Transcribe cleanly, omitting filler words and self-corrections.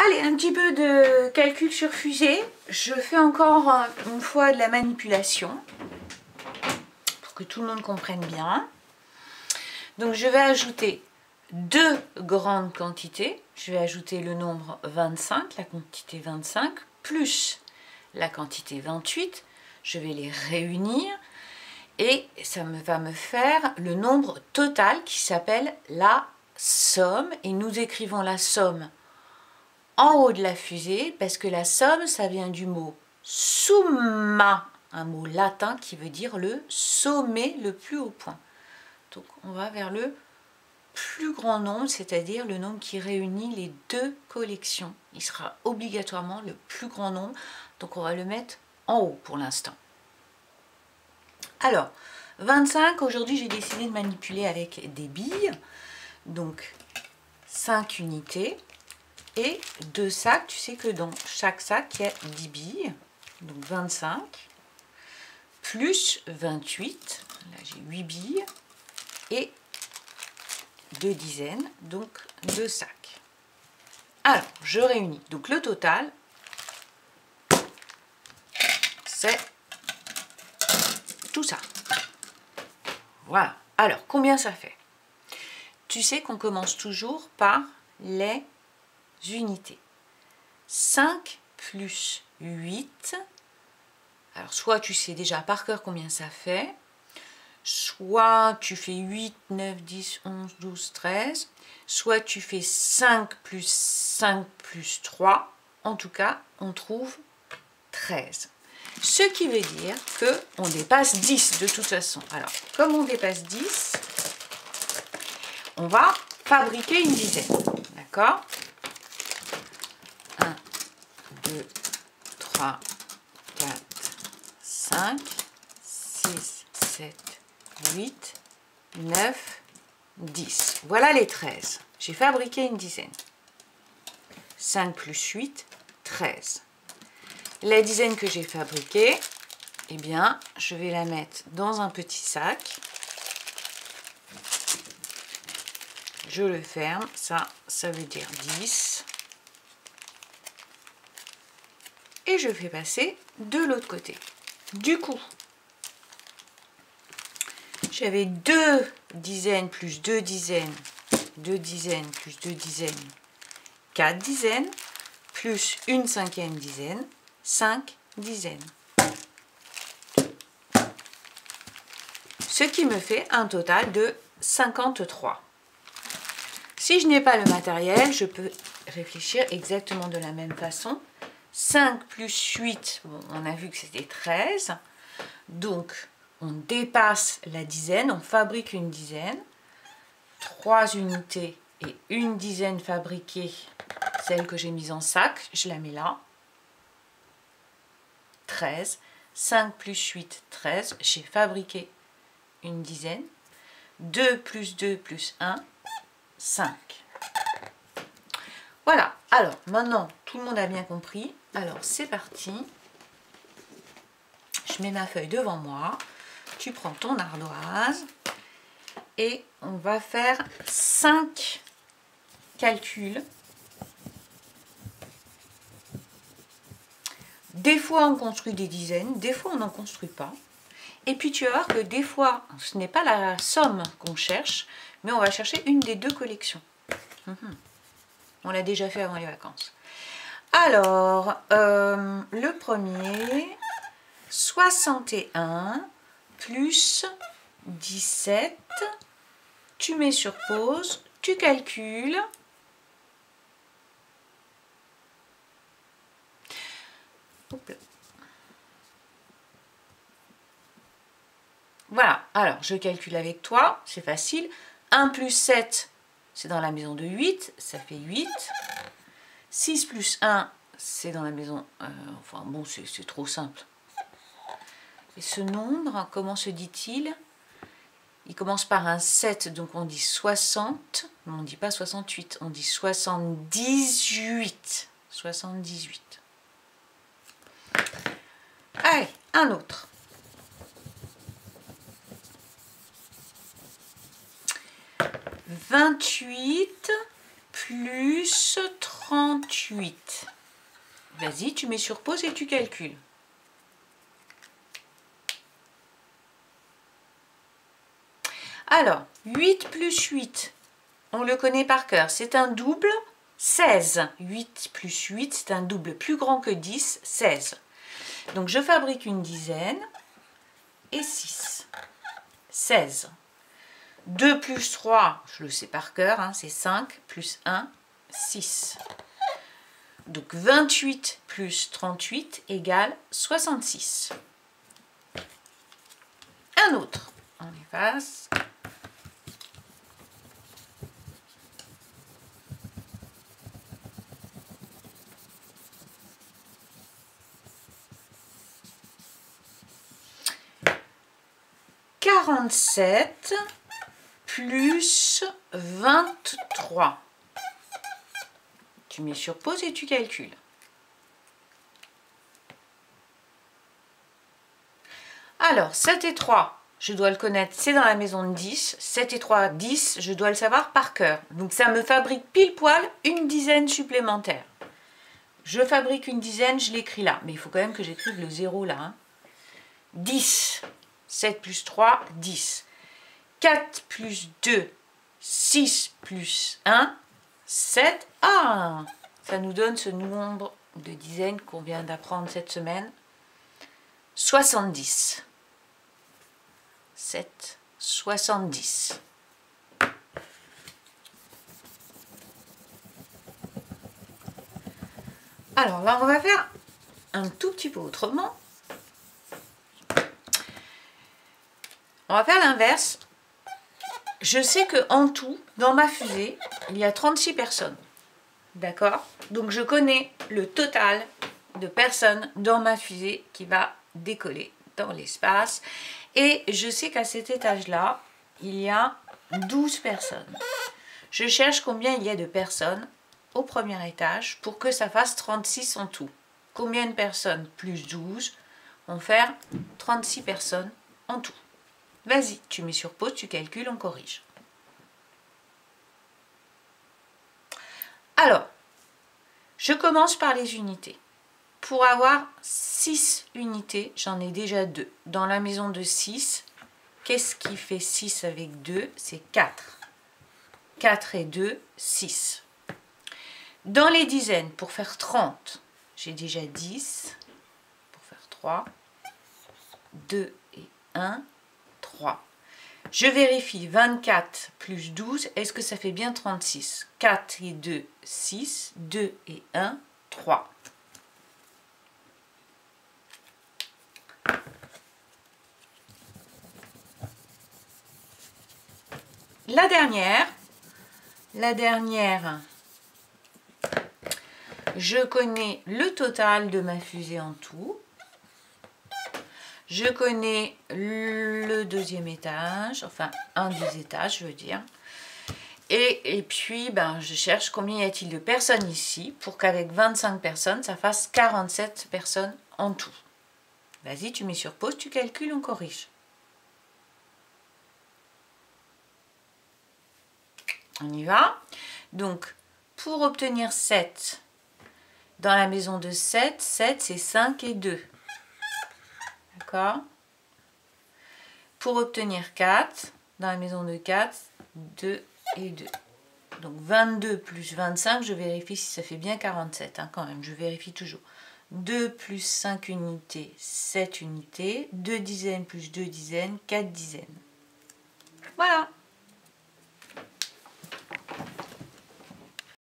Allez, un petit peu de calcul sur fusée. Je fais encore une fois de la manipulation pour que tout le monde comprenne bien. Donc je vais ajouter deux grandes quantités. Je vais ajouter le nombre 25, la quantité 25, plus la quantité 28. Je vais les réunir et ça va me faire le nombre total qui s'appelle la somme. Et nous écrivons la somme en haut de la fusée parce que la somme, ça vient du mot summa, un mot latin qui veut dire le sommet, le plus haut point. Donc on va vers le plus grand nombre, c'est-à-dire le nombre qui réunit les deux collections. Il sera obligatoirement le plus grand nombre, donc on va le mettre en haut pour l'instant. Alors, 25, aujourd'hui j'ai décidé de manipuler avec des billes, donc 5 unités et 2 sacs. Tu sais que dans chaque sac il y a 10 billes, donc 25 plus 28, là j'ai 8 billes et 2 dizaines, donc 2 sacs. Alors, je réunis. Donc le total, c'est tout ça. Voilà. Alors, combien ça fait? Tu sais qu'on commence toujours par les unités. 5 plus 8. Alors, soit tu sais déjà par cœur combien ça fait, soit tu fais 8, 9, 10, 11, 12, 13, soit tu fais 5 plus 3, en tout cas, on trouve 13. Ce qui veut dire qu'on dépasse 10 de toute façon. Alors, comme on dépasse 10, on va fabriquer une dizaine. D'accord? 1, 2, 3, 4, 5, 6, 7, 8, 9, 10. Voilà les 13. J'ai fabriqué une dizaine. 5 plus 8, 13. La dizaine que j'ai fabriquée, eh bien, je vais la mettre dans un petit sac. Je le ferme. Ça veut dire 10. Et je fais passer de l'autre côté. Du coup, j'avais 2 dizaines plus 2 dizaines, 2 dizaines plus 2 dizaines, 4 dizaines, plus une cinquième dizaine, 5 dizaines. Ce qui me fait un total de 53. Si je n'ai pas le matériel, je peux réfléchir exactement de la même façon. 5 plus 8, bon, on a vu que c'était 13. Donc, on dépasse la dizaine, on fabrique une dizaine. 3 unités et une dizaine fabriquée, celle que j'ai mise en sac, je la mets là. 13. 5 plus 8, 13. J'ai fabriqué une dizaine. 2 plus 2 plus 1, 5. Voilà. Alors, maintenant, tout le monde a bien compris. Alors, c'est parti. Je mets ma feuille devant moi. Tu prends ton ardoise. Et on va faire 5 calculs. Des fois, on construit des dizaines. Des fois, on n'en construit pas. Et puis, tu vas voir que des fois, ce n'est pas la somme qu'on cherche, mais on va chercher une des deux collections. On l'a déjà fait avant les vacances. Alors, le premier, 61 plus 17. Tu mets sur pause, tu calcules. Hop là. Voilà, alors je calcule avec toi, c'est facile. 1 plus 7, c'est dans la maison de 8, ça fait 8. 6 plus 1, c'est dans la maison... enfin bon, c'est trop simple. Et ce nombre, comment se dit-il? Il commence par un 7, donc on dit 60. Mais on ne dit pas 68, on dit 78. 78. Allez, un autre. 28 plus 38. Vas-y, tu mets sur pause et tu calcules. Alors, 8 plus 8, on le connaît par cœur, c'est un double, 16. 8 plus 8, c'est un double plus grand que 10, 16. Donc, je fabrique une dizaine et 6. 16. 2 plus 3, je le sais par cœur, hein, c'est 5, plus 1, 6. Donc 28 plus 38 égale 66. Un autre, on efface. « 47 plus 23. » Tu mets sur pause et tu calcules. Alors, 7 et 3, je dois le connaître, c'est dans la maison de 10. 7 et 3, 10, je dois le savoir par cœur. Donc, ça me fabrique pile poil une dizaine supplémentaire. Je fabrique une dizaine, je l'écris là. Mais il faut quand même que j'écrive le 0 là. Hein. 10. 7 plus 3, 10. 4 plus 2, 6 plus 1, 7. Ah, ça nous donne ce nombre de dizaines qu'on vient d'apprendre cette semaine. 70. 7, 70. Alors là, on va faire un tout petit peu autrement. On va faire l'inverse. Je sais qu'en tout, dans ma fusée, il y a 36 personnes. D'accord? Donc je connais le total de personnes dans ma fusée qui va décoller dans l'espace. Et je sais qu'à cet étage-là, il y a 12 personnes. Je cherche combien il y a de personnes au premier étage pour que ça fasse 36 en tout. Combien de personnes plus 12 vont faire 36 personnes en tout? Vas-y, tu mets sur pause, tu calcules, on corrige. Alors, je commence par les unités. Pour avoir 6 unités, j'en ai déjà 2. Dans la maison de 6, qu'est-ce qui fait 6 avec 2? C'est 4. 4 et 2, 6. Dans les dizaines, pour faire 30, j'ai déjà 10. Pour faire 3, 2 et 1, 3. Je vérifie 24 plus 12, est-ce que ça fait bien 36? 4 et 2, 6, 2 et 1, 3. La dernière, je connais le total de ma fusée en tout. Je connais le deuxième étage, enfin un des étages, je veux dire. Et puis, ben, je cherche combien y a-t-il de personnes ici pour qu'avec 25 personnes, ça fasse 47 personnes en tout. Vas-y, tu mets sur pause, tu calcules, on corrige. On y va. Donc, pour obtenir 7, dans la maison de 7, 7 c'est 5 et 2. D'accord? Pour obtenir 4, dans la maison de 4, 2 et 2. Donc 22 plus 25, je vérifie si ça fait bien 47, hein, quand même, je vérifie toujours. 2 plus 5 unités, 7 unités. 2 dizaines plus 2 dizaines, 4 dizaines. Voilà.